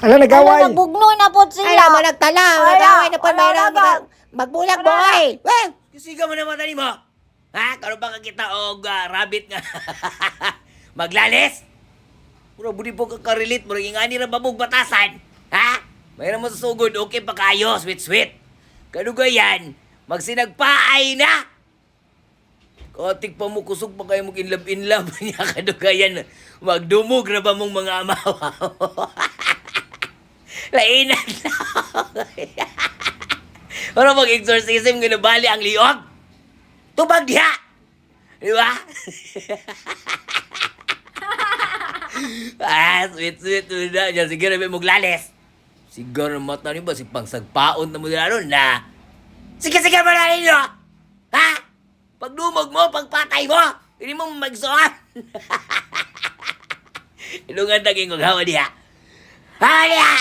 Ala, nagaway. nagbugno na po sila. Ay, naman nagtalaw. Wala, Nagaway na pa. wala, wala. Magbulag, Wala. boy. Well, Kasi ka mo naman tani mo. Ha? Karon ba ka kita og rabbit nga maglalis? Puro budi po ka karelate mo ingani ra babog batasan. Ha? Mayroon mo sa sugod okay pa kayo, sweet. Kadugayan, magsinagpaay na. Kotik pa mo kusog pa kayo mag-inlove niya kadugayan. Magdumog ra ba mong mga amawa? Lainan na. Para mag-exorcism ginabali ang liog. Tubag diha. Di ba? Sweet na. Diyan, sige na may maglalis. Siguro ang mata niyo ba si pangsagpaon na mo nila ron na. Sige, manalin niyo. Ha? Pagdumog mo, pagpatay mo, hindi mo magsuot. Ilungan taging maghawa diha. Hawa diha.